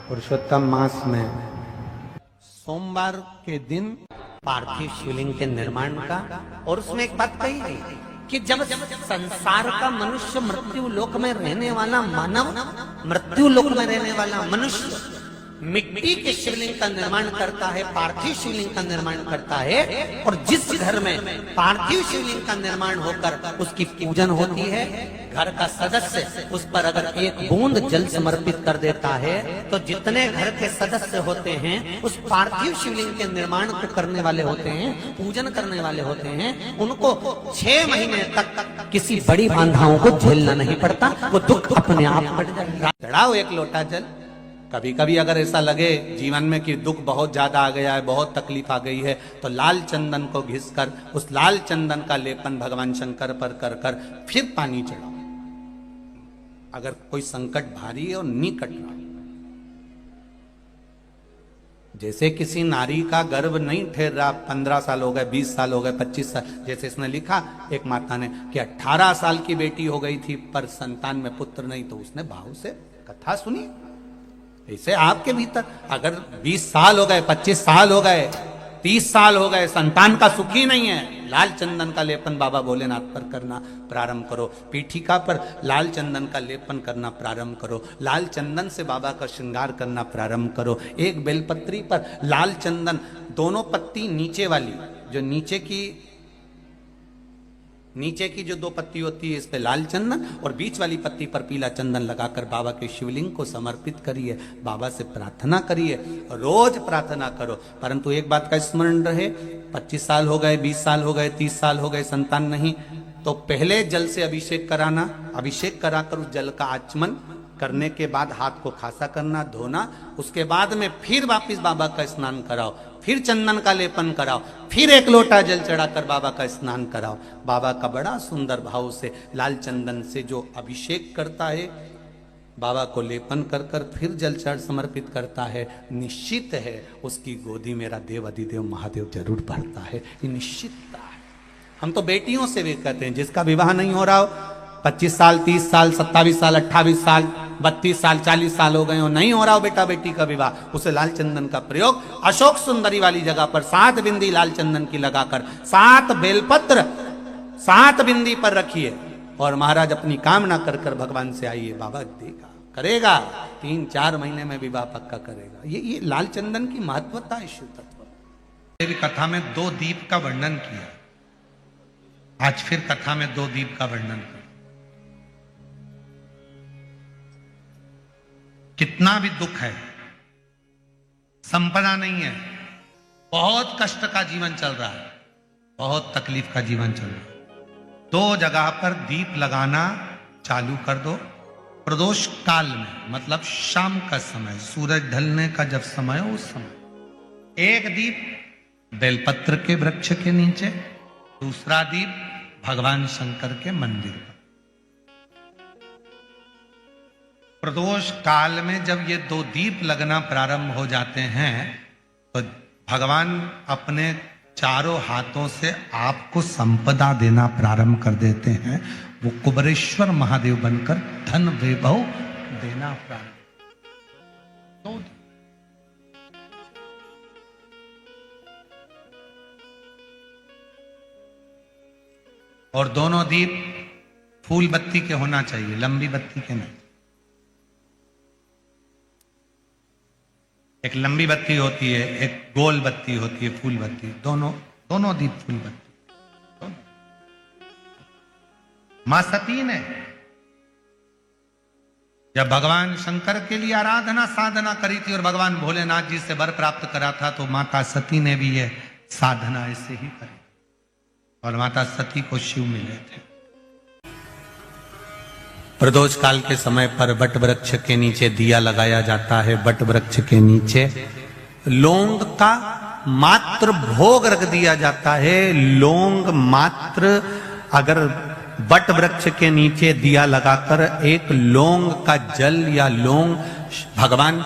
पुरुषोत्तम मास में सोमवार के दिन पार्थिव शिवलिंग के निर्माण का, और उसमें एक बात कही गई कि जब संसार का मनुष्य मृत्यु लोक में रहने वाला मानव, मृत्यु लोक में रहने वाला मनुष्य मिट्टी के शिवलिंग का निर्माण करता है, पार्थिव शिवलिंग का निर्माण करता है, और जिस घर में पार्थिव शिवलिंग का निर्माण होकर उसकी पूजन होती है, घर का सदस्य उस पर अगर एक बूंद जल समर्पित कर देता है तो जितने घर के सदस्य होते हैं उस पार्थिव शिवलिंग के निर्माण को करने वाले होते हैं, पूजन करने वाले होते हैं, उनको 6 महीने तक किसी बड़ी बाधाओं को झेलना नहीं पड़ता, वो दुख अपने आप कट जाएगा। चढ़ाओ एक लोटा जल। कभी कभी अगर ऐसा लगे जीवन में कि दुख बहुत ज्यादा आ गया है, बहुत तकलीफ आ गई है, तो लाल चंदन को घिसकर उस लाल चंदन का लेपन भगवान शंकर पर कर कर फिर पानी चढ़ाओ। अगर कोई संकट भारी है और निकट रहा, जैसे किसी नारी का गर्भ नहीं ठहर रहा, 15 साल हो गए, 20 साल हो गए, 25 साल, जैसे इसने लिखा एक माता ने कि 18 साल की बेटी हो गई थी पर संतान में पुत्र नहीं, तो उसने भाव से कथा सुनी। ऐसे आपके भीतर अगर 20 साल हो गए, 25 साल हो गए, 30 साल हो गए, संतान का सुख ही नहीं है, लाल चंदन का लेपन बाबा भोलेनाथ पर करना प्रारंभ करो। पीठिका पर लाल चंदन का लेपन करना प्रारंभ करो। लाल चंदन से बाबा का श्रृंगार करना प्रारंभ करो। एक बेलपत्री पर लाल चंदन, दोनों पत्ती नीचे वाली, जो नीचे की जो 2 पत्ती होती है, इस पे लाल चंदन, और बीच वाली पत्ती पर पीला चंदन लगाकर बाबा के शिवलिंग को समर्पित करिए, बाबा से प्रार्थना करिए, रोज प्रार्थना करो। परंतु एक बात का स्मरण रहे, 25 साल हो गए, 20 साल हो गए, 30 साल हो गए, संतान नहीं, तो पहले जल से अभिषेक कराना, अभिषेक कराकर उस जल का आचमन करने के बाद हाथ को खासा करना, धोना, उसके बाद में फिर वापिस बाबा का स्नान कराओ, फिर चंदन का लेपन कराओ, फिर एक लोटा जल चढ़ाकर बाबा का स्नान कराओ। बाबा का बड़ा सुंदर भाव से लाल चंदन से जो अभिषेक करता है, बाबा को लेपन कर कर फिर जल चढ़ समर्पित करता है, निश्चित है उसकी गोदी मेरा देव अधिदेव महादेव जरूर भरता है, ये निश्चितता है। हम तो बेटियों से भी कहते हैं, जिसका विवाह नहीं हो रहा हो, 25 साल, 30 साल, 27 साल, 28 साल, 32 साल, 40 साल हो गए हो, नहीं हो रहा हो बेटा बेटी का विवाह, उसे लाल चंदन का प्रयोग अशोक सुंदरी वाली जगह पर 7 बिंदी लाल चंदन की लगाकर 7 बेलपत्र 7 बिंदी पर रखिए, और महाराज अपनी कामना कर कर भगवान से आइए, बाबा देगा, करेगा, 3-4 महीने में विवाह पक्का करेगा। ये लाल चंदन की महत्वता है शिव तत्व। कथा में 2 दीप का वर्णन किया, आज फिर कथा में 2 दीप का वर्णन कर। कितना भी दुख है, संपदा नहीं है, बहुत कष्ट का जीवन चल रहा है, बहुत तकलीफ का जीवन चल रहा है, 2 जगह पर दीप लगाना चालू कर दो। प्रदोष काल में, मतलब शाम का समय, सूरज ढलने का जब समय हो, उस समय एक दीप बेलपत्र के वृक्ष के नीचे, दूसरा दीप भगवान शंकर के मंदिर पर। प्रदोष काल में जब ये 2 दीप लगना प्रारंभ हो जाते हैं तो भगवान अपने चारों हाथों से आपको संपदा देना प्रारंभ कर देते हैं। वो कुबरेश्वर महादेव बनकर धन वैभव देना प्रारंभ। 2 और दोनों दीप फूल बत्ती के होना चाहिए, लंबी बत्ती के नहीं। एक लंबी बत्ती होती है, एक गोल बत्ती होती है, फूल बत्ती, दोनों दीप फूल बत्ती। मां सती ने जब भगवान शंकर के लिए आराधना साधना करी थी और भगवान भोलेनाथ जी से वर प्राप्त करा था, तो माता सती ने भी यह साधना ऐसे ही करी, और माता सती को शिव मिले थे। प्रदोष काल के समय पर बट वृक्ष के नीचे दिया लगाया जाता है। बट वृक्ष के नीचे लौंग का मात्र भोग रख दिया जाता है। लौंग मात्र, अगर बट वृक्ष के नीचे दिया लगाकर एक लौंग का जल या लौंग भगवान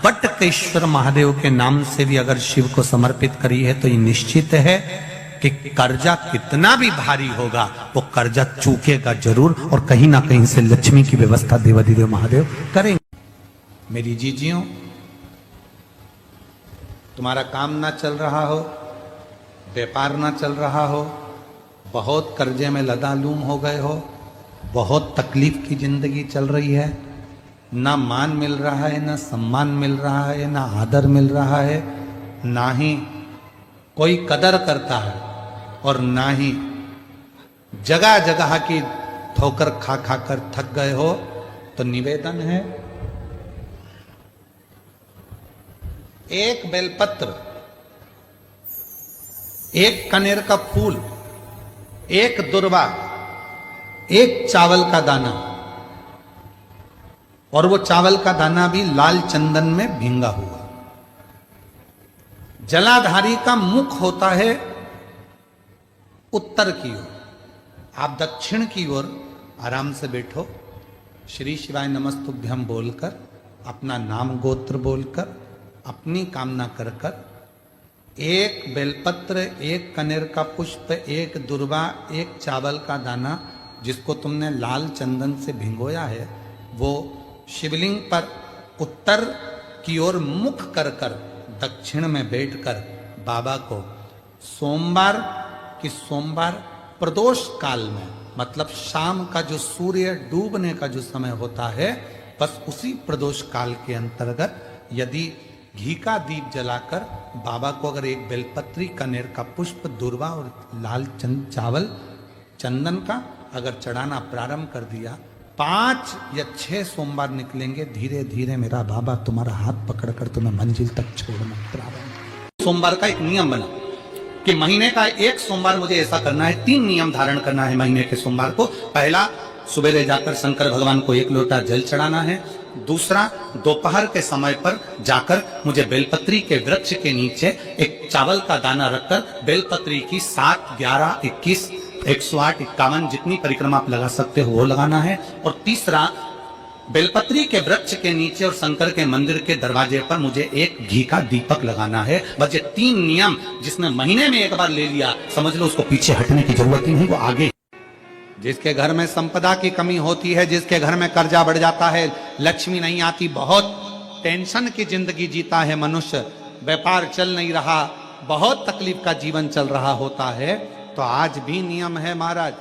बटकेश्वर महादेव के नाम से भी अगर शिव को समर्पित करी है, तो ये निश्चित है कि कर्जा कितना भी भारी होगा, वो कर्जा चूकेगा जरूर, और कहीं ना कहीं से लक्ष्मी की व्यवस्था देवाधिदेव महादेव करेंगे। मेरी जीजियों, तुम्हारा काम ना चल रहा हो, व्यापार ना चल रहा हो, बहुत कर्जे में लदालूम हो गए हो, बहुत तकलीफ की जिंदगी चल रही है, ना मान मिल रहा है, ना सम्मान मिल रहा है, ना आदर मिल रहा है, ना ही कोई कदर करता है, और ना ही जगह जगह की ठोकर खा खा कर थक गए हो, तो निवेदन है एक बेलपत्र, एक कनेर का फूल, एक दुर्वा, एक चावल का दाना, और वो चावल का दाना भी लाल चंदन में भींगा हुआ। जलाधारी का मुख होता है उत्तर की ओर, आप दक्षिण की ओर आराम से बैठो, श्री शिवाय नमस्तुभ्यम बोलकर, अपना नाम गोत्र बोलकर, अपनी कामना कर कर, एक बेलपत्र, एक कनेर का पुष्प, एक दुर्वा, एक चावल का दाना जिसको तुमने लाल चंदन से भिंगोया है, वो शिवलिंग पर उत्तर की ओर मुख कर कर दक्षिण में बैठकर बाबा को सोमवार प्रदोष काल में, मतलब शाम का जो सूर्य डूबने का जो समय होता है, बस उसी प्रदोष काल के अंतर्गत यदि घी का दीप जलाकर बाबा को अगर एक बेलपत्री, कनेर का पुष्प, दुर्वा और लाल चावल चंदन का अगर चढ़ाना प्रारंभ कर दिया, 5 या 6 सोमवार निकलेंगे, धीरे धीरे मेरा बाबा तुम्हारा हाथ पकड़कर तुम्हें मंजिल तक छोड़ना प्रारंभ। सोमवार का एक नियम बना कि महीने का एक सोमवार मुझे ऐसा करना है, 3 नियम धारण करना है महीने के सोमवार को। पहला, सुबेरे जाकर शंकर भगवान को 1 लोटा जल चढ़ाना है। दूसरा, दोपहर के समय पर जाकर मुझे बेलपत्री के वृक्ष के नीचे एक चावल का दाना रखकर बेलपत्री की 7, 11, 21, 108, 51 जितनी परिक्रमा आप लगा सकते हो वो लगाना है। और तीसरा, बेलपत्री के वृक्ष के नीचे और शंकर के मंदिर के दरवाजे पर मुझे एक घी का दीपक लगाना है। बस ये 3 नियम जिसने महीने में एक बार ले लिया, समझ लो उसको पीछे हटने की जरूरत ही नहीं, वो आगे। जिसके घर में संपदा की कमी होती है, जिसके घर में कर्जा बढ़ जाता है, लक्ष्मी नहीं आती, बहुत टेंशन की जिंदगी जीता है मनुष्य, व्यापार चल नहीं रहा, बहुत तकलीफ का जीवन चल रहा होता है, तो आज भी नियम है महाराज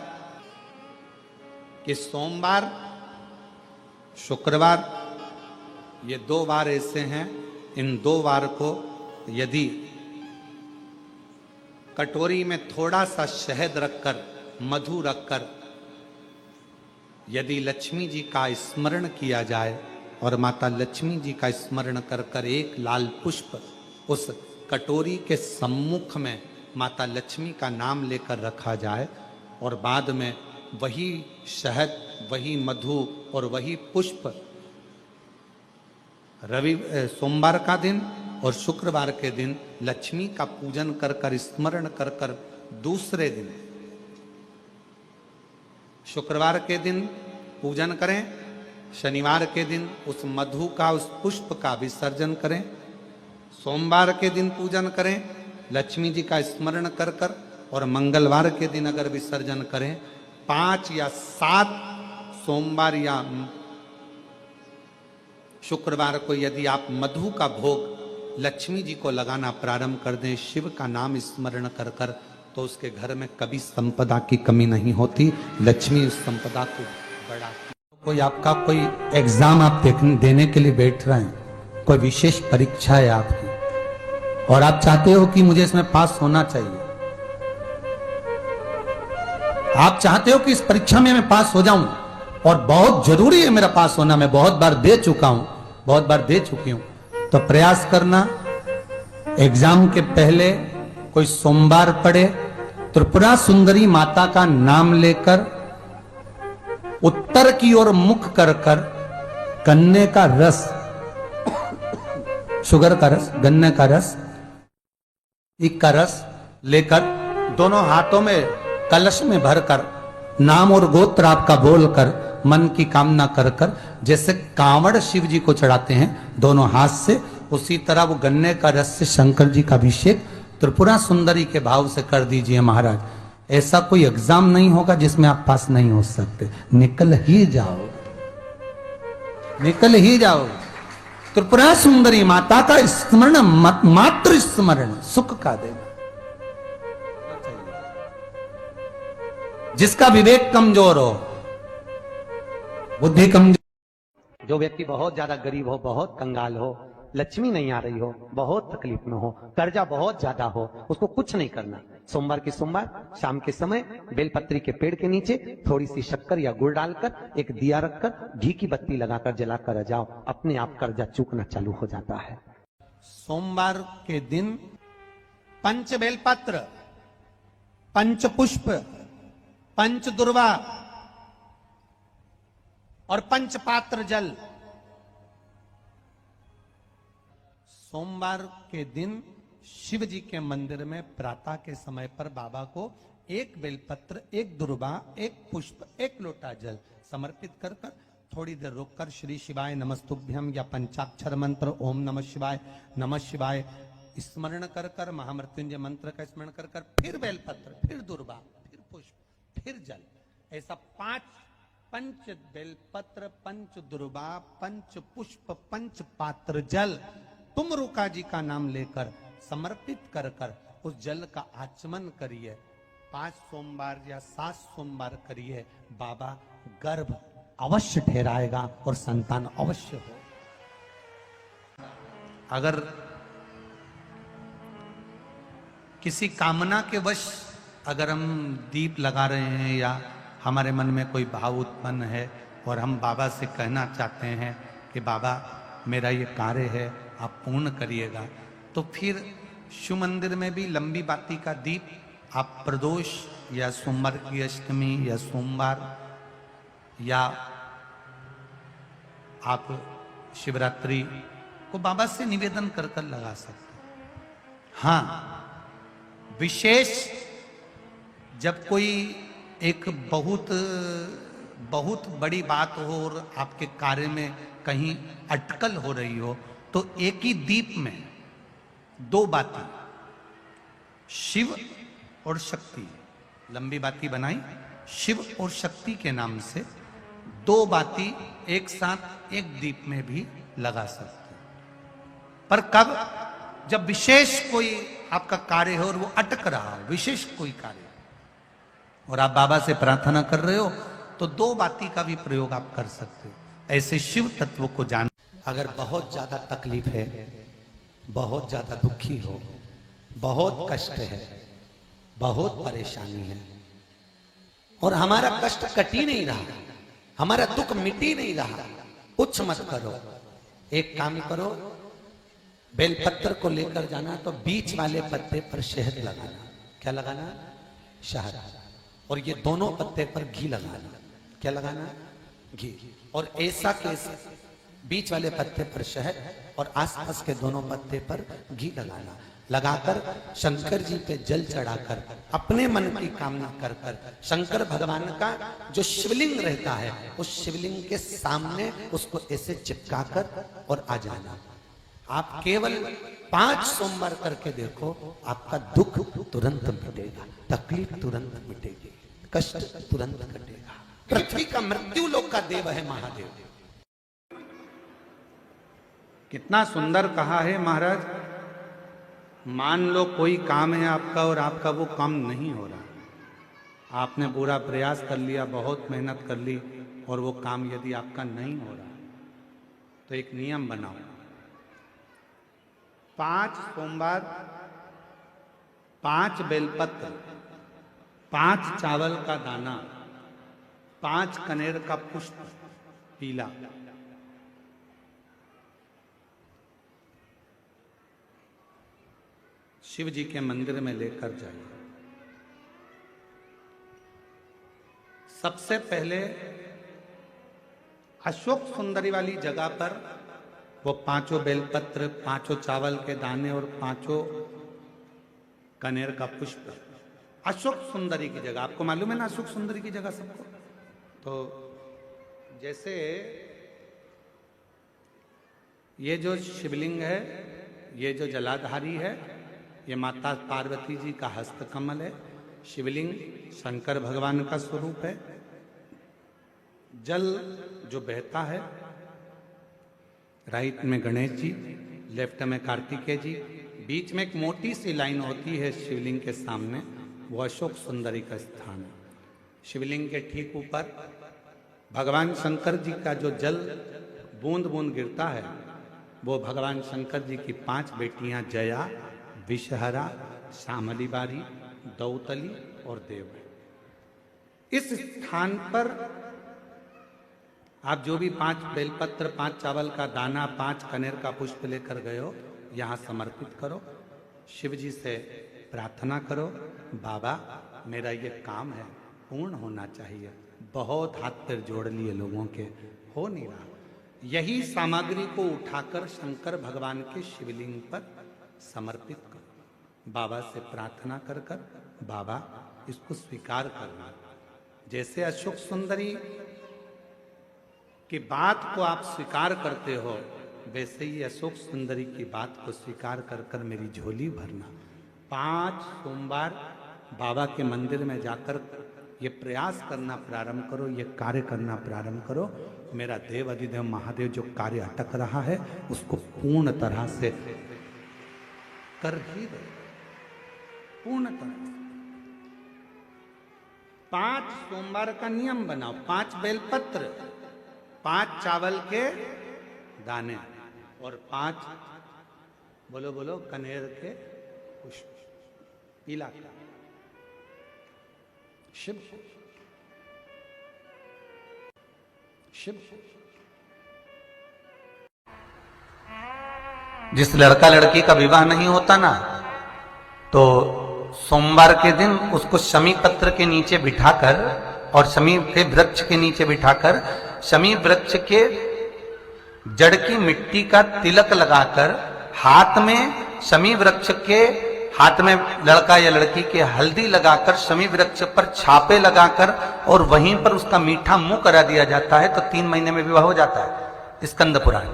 कि सोमवार, शुक्रवार, ये 2 बार ऐसे हैं, इन 2 बार को यदि कटोरी में थोड़ा सा शहद रखकर, मधु रखकर, यदि लक्ष्मी जी का स्मरण किया जाए और माता लक्ष्मी जी का स्मरण कर कर एक लाल पुष्प उस कटोरी के सम्मुख में माता लक्ष्मी का नाम लेकर रखा जाए, और बाद में वही शहद, वही मधु और वही पुष्प सोमवार का दिन और शुक्रवार के दिन लक्ष्मी का पूजन कर कर, स्मरण कर कर, दूसरे दिन शुक्रवार के दिन पूजन करें, शनिवार के दिन उस मधु का, उस पुष्प का विसर्जन करें, सोमवार के दिन पूजन करें लक्ष्मी जी का स्मरण कर कर, और मंगलवार के दिन अगर विसर्जन करें, 5 या 7 सोमवार या शुक्रवार को यदि आप मधु का भोग लक्ष्मी जी को लगाना प्रारंभ कर दें, शिव का नाम स्मरण कर कर, तो उसके घर में कभी संपदा की कमी नहीं होती, लक्ष्मी उस संपदा को बढ़ाती। कोई आपका कोई एग्जाम आप देने के लिए बैठ रहे हैं, कोई विशेष परीक्षा है आपकी, और आप चाहते हो कि मुझे इसमें पास होना चाहिए, आप चाहते हो कि इस परीक्षा में मैं पास हो जाऊं, और बहुत जरूरी है मेरा पास होना, मैं बहुत बार दे चुका हूं, बहुत बार दे चुकी हूं, तो प्रयास करना एग्जाम के पहले कोई सोमवार पड़े, त्रिपुरा सुंदरी माता का नाम लेकर उत्तर की ओर मुख कर कर गन्ने का रस, शुगर का रस, गन्ने का रस, एक का रस लेकर दोनों हाथों में कलश में भरकर नाम और गोत्र आपका बोलकर मन की कामना कर कर, जैसे कांवड़ शिव जी को चढ़ाते हैं दोनों हाथ से, उसी तरह वो गन्ने का रस से शंकर जी का अभिषेक त्रिपुरा सुंदरी के भाव से कर दीजिए महाराज। ऐसा कोई एग्जाम नहीं होगा जिसमें आप पास नहीं हो सकते, निकल ही जाओ, निकल ही जाओ। त्रिपुरा सुंदरी माता का स्मरण मात्र स्मरण सुख का देना। जिसका विवेक कमजोर हो, बुद्धि कमजोर, जो व्यक्ति बहुत ज्यादा गरीब हो, बहुत कंगाल हो, लक्ष्मी नहीं आ रही हो, बहुत तकलीफ में हो, कर्जा बहुत ज्यादा हो, उसको कुछ नहीं करना। सोमवार की सोमवार शाम के समय बेलपत्री के पेड़ के नीचे थोड़ी सी शक्कर या गुड़ डालकर एक दिया रखकर घी की बत्ती लगाकर जलाकर जाओ, अपने आप कर्जा चूकना चालू हो जाता है। सोमवार के दिन पंच बेलपत्र, पंच पुष्प, पंच दुर्वा और पंच पात्र जल। सोमवार के दिन शिव जी के मंदिर में प्रातः के समय पर बाबा को एक बेलपत्र, एक दुर्वा, एक पुष्प, एक लोटा जल समर्पित कर कर थोड़ी देर रोककर श्री शिवाय नमस्तुभ्यम या पंचाक्षर मंत्र ओम नमः शिवाय स्मरण कर कर, महामृत्युंजय मंत्र का स्मरण कर कर, फिर बेलपत्र, फिर दुर्वा, फिर पुष्प, फिर जल, ऐसा 5 पंच बेलपत्र, पंच दुर्वा, पंच पुष्प, पंच पात्र जल तुम रुका जी का नाम लेकर समर्पित कर कर उस जल का आचमन करिए। 5 सोमवार या 7 सोमवार करिए, बाबा गर्भ अवश्य ठहराएगा और संतान अवश्य हो। अगर किसी कामना के वश अगर हम दीप लगा रहे हैं या हमारे मन में कोई भाव उत्पन्न है और हम बाबा से कहना चाहते हैं कि बाबा मेरा ये कार्य है आप पूर्ण करिएगा, तो फिर शिव मंदिर में भी लंबी बाती का दीप आप प्रदोष या सोमवार की अष्टमी या सोमवार या आप शिवरात्रि को बाबा से निवेदन कर कर लगा सकते हैं। हाँ, विशेष जब कोई एक बहुत बड़ी बात हो और आपके कार्य में कहीं अटकल हो रही हो, तो एक ही दीप में 2 बाती, शिव और शक्ति, लंबी बाती बनाई शिव और शक्ति के नाम से 2 बाती एक साथ एक दीप में भी लगा सकते हैं। पर कब? जब विशेष कोई आपका कार्य हो और वो अटक रहा हो, विशेष कोई कार्य, और आप बाबा से प्रार्थना कर रहे हो, तो 2 बाती का भी प्रयोग आप कर सकते हो। ऐसे शिव तत्व को जान। अगर बहुत ज्यादा तकलीफ है, बहुत ज्यादा दुखी हो, बहुत कष्ट है, बहुत परेशानी है और हमारा कष्ट कट ही नहीं रहा, हमारा दुख मिट ही नहीं रहा, कुछ मत करो, एक काम करो, बेलपत्र को लेकर जाना तो बीच वाले पत्ते पर शहद लगाना। क्या लगाना? शहद। और ये दोनों पत्ते पर घी लगाना। क्या लगाना? घी। और ऐसा कैसे? बीच वाले पत्ते पर शहद और आसपास के दोनों पत्ते पर घी लगाना। लगाकर शंकर जी पे जल चढ़ाकर अपने मन की कामना कर कर शंकर भगवान का जो शिवलिंग रहता है उस शिवलिंग के सामने उसको ऐसे चिपका कर और आ जाना। आप केवल 5 सोमवार करके देखो, आपका दुख तुरंत मिटेगा, तकलीफ तुरंत मिटेगी, कष्ट तुरंत कटेगा। पृथ्वी का मृत्यु लोक का देव है महादेव। कितना सुंदर कहा है महाराज। मान लो कोई काम है आपका और आपका वो काम नहीं हो रहा, आपने पूरा प्रयास कर लिया, बहुत मेहनत कर ली और वो काम यदि आपका नहीं हो रहा, तो एक नियम बनाओ, 5 सोमवार, 5 बेलपत्र, 5 चावल का दाना, 5 कनेर का पुष्प पीला, शिव जी के मंदिर में लेकर जाइए। सबसे पहले अशोक सुंदरी वाली जगह पर वो 5 बेलपत्र, 5 चावल के दाने और 5 कनेर का पुष्प, अशोक सुंदरी की जगह, आपको मालूम है ना अशोक सुंदरी की जगह सबको। तो जैसे ये जो शिवलिंग है, ये जो जलाधारी है, ये माता पार्वती जी का हस्त कमल है। शिवलिंग शंकर भगवान का स्वरूप है। जल जो बहता है राइट में गणेश जी, लेफ्ट में कार्तिकेय जी, बीच में एक मोटी सी लाइन होती है शिवलिंग के सामने, वो अशोक सुंदरी का स्थान है। शिवलिंग के ठीक ऊपर भगवान शंकर जी का जो जल बूंद बूंद गिरता है, वो भगवान शंकर जी की 5 बेटियां जया, विषहरा, श्यामली बारी, दौतली और देव। इस स्थान पर आप जो भी 5 बेलपत्र, 5 चावल का दाना, 5 कनेर का पुष्प लेकर गए हो, यहाँ समर्पित करो। शिव जी से प्रार्थना करो, बाबा मेरा ये काम है पूर्ण होना चाहिए। बहुत हाथ पैर जोड़ लिए लोगों के, हो नहीं रहा। यही सामग्री को उठाकर शंकर भगवान के शिवलिंग पर समर्पित करो। बाबा से प्रार्थना कर कर, बाबा इसको स्वीकार करना। जैसे अशोक सुंदरी की बात को आप स्वीकार करते हो, वैसे ही अशोक सुंदरी की बात को स्वीकार कर कर मेरी झोली भरना। 5 सोमवार बाबा के मंदिर में जाकर ये प्रयास करना प्रारंभ करो, ये कार्य करना प्रारंभ करो। मेरा देव अधिदेव महादेव जो कार्य अटक रहा है उसको पूर्ण तरह से कर ही दो, पूर्ण तरह से। 5 सोमवार का नियम बनाओ, 5 बेलपत्र, 5 चावल के दाने और 5 बोलो बोलो कनेर के पुष्प, पीला शिव शिव। जिस लड़का लड़की का विवाह नहीं होता ना, तो सोमवार के दिन उसको शमी पत्र के नीचे बिठाकर और शमी के वृक्ष के नीचे बिठाकर शमी वृक्ष के जड़ की मिट्टी का तिलक लगाकर हाथ में शमी वृक्ष के हाथ में लड़का या लड़की के हल्दी लगाकर शमी वृक्ष पर छापे लगाकर और वहीं पर उसका मीठा मुंह करा दिया जाता है, तो 3 महीने में विवाह हो जाता है। स्कंद पुराण।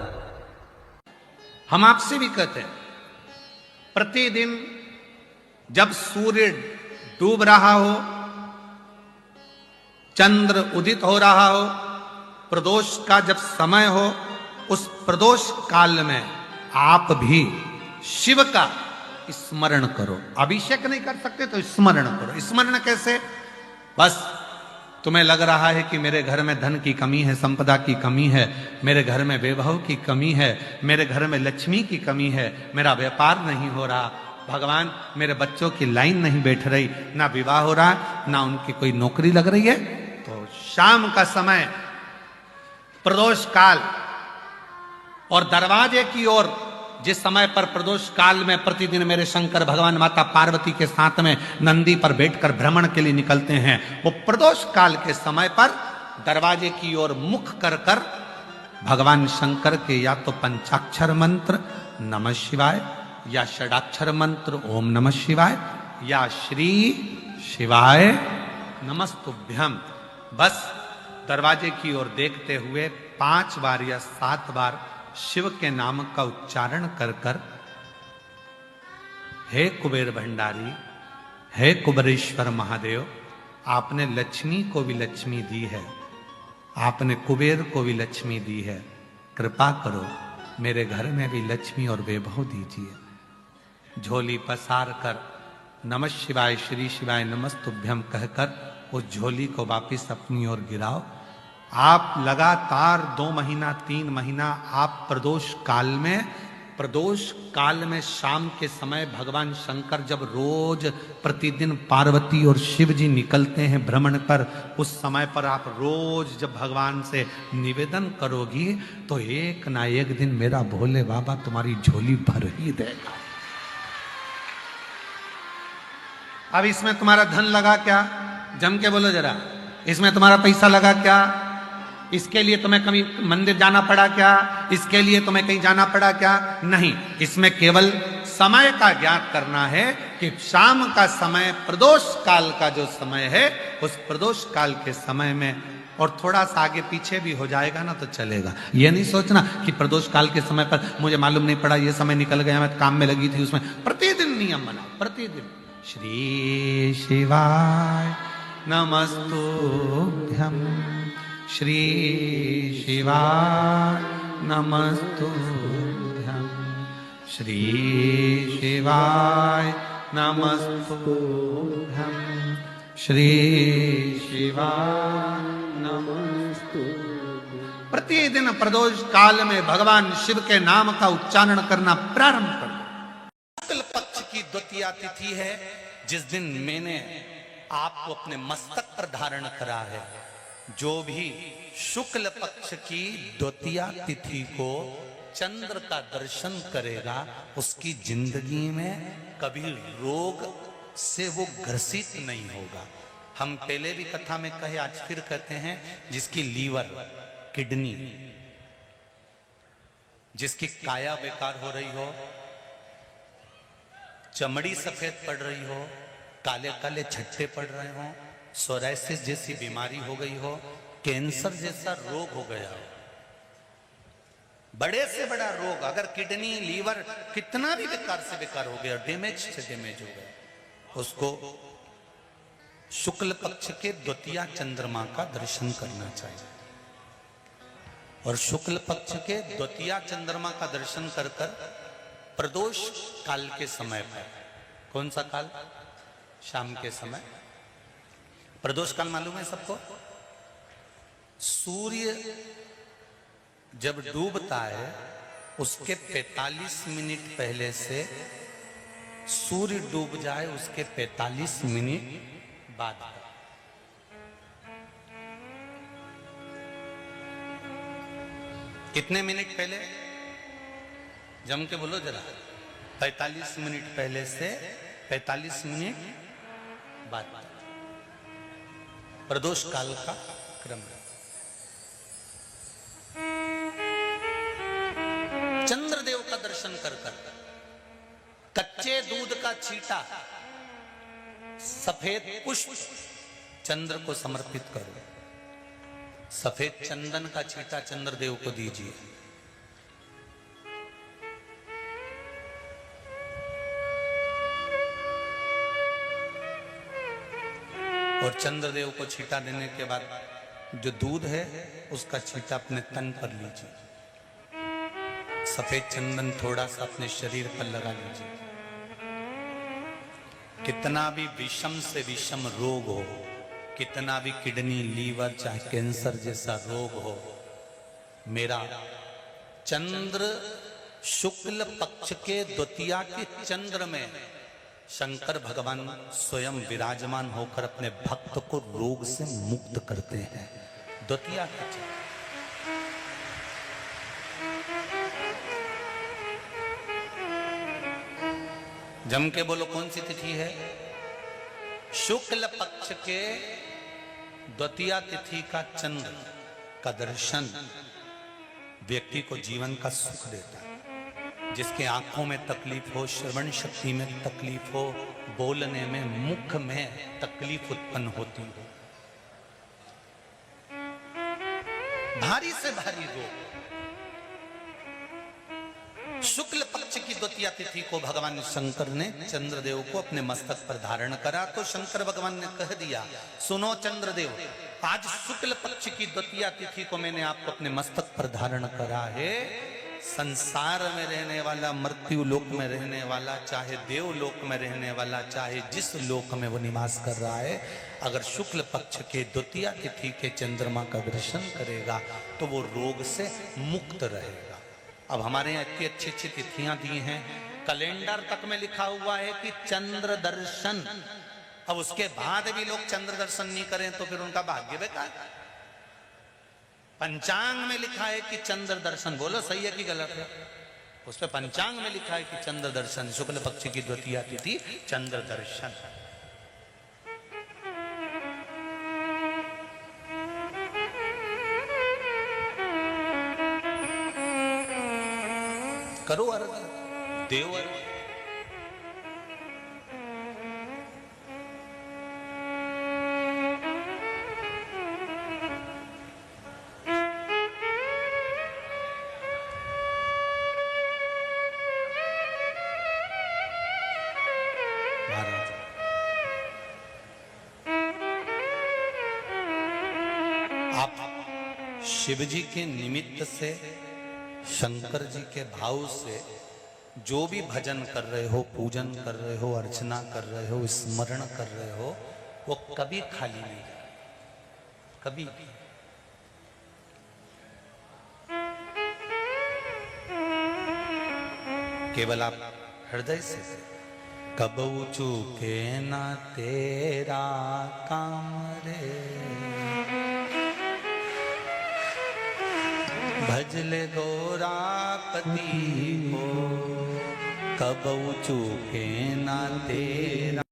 हम आपसे भी कहते हैं, प्रतिदिन जब सूर्य डूब रहा हो, चंद्र उदित हो रहा हो, प्रदोष का जब समय हो, उस प्रदोष काल में आप भी शिव का स्मरण करो। अभिषेक नहीं कर सकते तो स्मरण करो। स्मरण कैसे? बस तुम्हें लग रहा है कि मेरे घर में धन की कमी है, संपदा की कमी है, मेरे घर में वैभव की कमी है, मेरे घर में लक्ष्मी की कमी है, मेरा व्यापार नहीं हो रहा, भगवान मेरे बच्चों की लाइन नहीं बैठ रही, ना विवाह हो रहा, ना उनकी कोई नौकरी लग रही है, तो शाम का समय प्रदोष काल और दरवाजे की ओर जिस समय पर प्रदोष काल में प्रतिदिन मेरे शंकर भगवान माता पार्वती के साथ में नंदी पर बैठकर भ्रमण के लिए निकलते हैं, वो प्रदोष काल के समय पर दरवाजे की ओर मुख कर कर भगवान शंकर के या तो पंचाक्षर मंत्र नमः शिवाय या षडाक्षर मंत्र ओम नमः शिवाय या श्री शिवाय नमस्तुभ्यम, बस दरवाजे की ओर देखते हुए 5 बार या 7 बार शिव के नाम का उच्चारण कर कर, हे कुबेर भंडारी, हे कुबेरेश्वर महादेव, आपने लक्ष्मी को भी लक्ष्मी दी है, आपने कुबेर को भी लक्ष्मी दी है, कृपा करो मेरे घर में भी लक्ष्मी और वैभव दीजिए। झोली पसार कर नमः शिवाय श्री शिवाय नमस्तुभ्यम कहकर उस झोली को वापिस अपनी ओर गिराओ। आप लगातार 2 महीना 3 महीना आप प्रदोष काल में शाम के समय भगवान शंकर जब रोज प्रतिदिन पार्वती और शिव जी निकलते हैं भ्रमण पर, उस समय पर आप रोज जब भगवान से निवेदन करोगी तो एक ना एक दिन मेरा भोले बाबा तुम्हारी झोली भर ही देगा। अब इसमें तुम्हारा धन लगा क्या? जम के बोलो जरा। इसमें तुम्हारा पैसा लगा क्या? इसके लिए तुम्हें कभी मंदिर जाना पड़ा क्या? इसके लिए तुम्हें कहीं जाना पड़ा क्या? नहीं, इसमें केवल समय का ज्ञात करना है कि शाम का समय प्रदोष काल का जो समय है, उस प्रदोष काल के समय में, और थोड़ा सा आगे पीछे भी हो जाएगा ना तो चलेगा। ये नहीं सोचना कि प्रदोष काल के समय पर मुझे मालूम नहीं पड़ा, ये समय निकल गया, मैं काम में लगी थी उसमें। प्रतिदिन नियम बनाओ, प्रतिदिन श्री शिवाय नमस्तुभ्यम, श्री शिवाय नमस्तुभ्यं श्री शिवाय नमस्तुभ्यं श्री शिवाय नमस्तुभ्यं। प्रतिदिन प्रदोष काल में भगवान शिव के नाम का उच्चारण करना प्रारंभ करो। शुक्ल पक्ष की द्वितीया तिथि है, जिस दिन मैंने आपको अपने मस्तक पर धारण करा है। जो भी शुक्ल पक्ष की द्वितीया तिथि को चंद्र का दर्शन करेगा, उसकी जिंदगी में कभी रोग से वो ग्रसित नहीं होगा। हम पहले भी कथा में कहे, आज फिर कहते हैं, जिसकी लीवर, किडनी, जिसकी काया बेकार हो रही हो, चमड़ी सफेद पड़ रही हो, काले काले छट्टे पड़ रहे हो, सोराइसिस जैसी बीमारी हो गई हो, कैंसर जैसा रोग हो गया हो, बड़े से बड़ा रोग, अगर किडनी, लीवर कितना भी बेकार से बेकार हो गया, डैमेज से डैमेज हो गया, उसको शुक्ल पक्ष के द्वितीया चंद्रमा का दर्शन करना चाहिए। और शुक्ल पक्ष के द्वितीया चंद्रमा का दर्शन कर कर प्रदोष काल के समय पर, कौन सा काल? शाम के समय। प्रदोष काल मालूम है सबको? सूर्य जब डूबता है उसके 45 मिनट पहले से सूर्य डूब जाए उसके 45 मिनट बाद। कितने मिनट पहले? जम के बोलो जरा। 45 मिनट पहले से 45 मिनट बाद प्रदोष काल का क्रम है। चंद्रदेव का दर्शन कर कर कच्चे दूध का छींटा, सफेद पुष्प चंद्र को समर्पित करो। सफेद चंदन का छींटा चंद्रदेव को दीजिए। और चंद्रदेव को छींटा देने के बाद जो दूध है उसका छींटा अपने तन पर लीजिए। सफेद चंदन थोड़ा सा अपने शरीर पर लगा लीजिए। कितना भी विषम से विषम रोग हो, कितना भी किडनी, लीवर, चाहे कैंसर जैसा रोग हो, मेरा चंद्र शुक्ल पक्ष के द्वितीया के चंद्र में शंकर भगवान स्वयं विराजमान होकर अपने भक्त को रोग से मुक्त करते हैं। द्वितीया का चंद्र। जम के बोलो कौन सी तिथि है? शुक्ल पक्ष के द्वितीया तिथि का चंद्र का दर्शन व्यक्ति को जीवन का सुख देता है। जिसके आंखों में तकलीफ हो, श्रवण शक्ति में तकलीफ हो, बोलने में, मुख में तकलीफ उत्पन्न होती हो, भारी से भारी रोग, शुक्ल पक्ष की द्वितीया तिथि को भगवान शंकर ने चंद्रदेव को अपने मस्तक पर धारण करा। तो शंकर भगवान ने कह दिया, सुनो चंद्रदेव, आज शुक्ल पक्ष की द्वितीया तिथि को मैंने आपको अपने मस्तक पर धारण करा है। संसार में रहने वाला, मृत्यु लोक में रहने वाला, चाहे देवलोक में रहने वाला, चाहे जिस लोक में वो निवास कर रहा है, अगर शुक्ल पक्ष के द्वितीया तिथि के चंद्रमा का दर्शन करेगा तो वो रोग से मुक्त रहेगा। अब हमारे यहाँ इतनी अच्छी अच्छी तिथियां दी हैं, कैलेंडर तक में लिखा हुआ है कि चंद्र दर्शन। अब उसके बाद भी लोग चंद्र दर्शन नहीं करें तो फिर उनका भाग्य बेकार। पंचांग में लिखा है कि चंद्र दर्शन, बोलो सही है कि गलत है? उस पे पंचांग में लिखा है कि चंद्र दर्शन, शुक्ल पक्ष की द्वितीया तिथि चंद्र दर्शन। करो अर्घ, देव अर्घ। आप शिव जी के निमित्त से शंकर जी के भाव से जो भी भजन कर रहे हो, पूजन कर रहे हो, अर्चना कर रहे हो, स्मरण कर रहे हो, वो कभी खाली नहीं जाए, कभी भी। केवल आप हृदय से कबू चूके ना तेरा काम रे, भजले दोरापति को, कबू चूके ना तेरा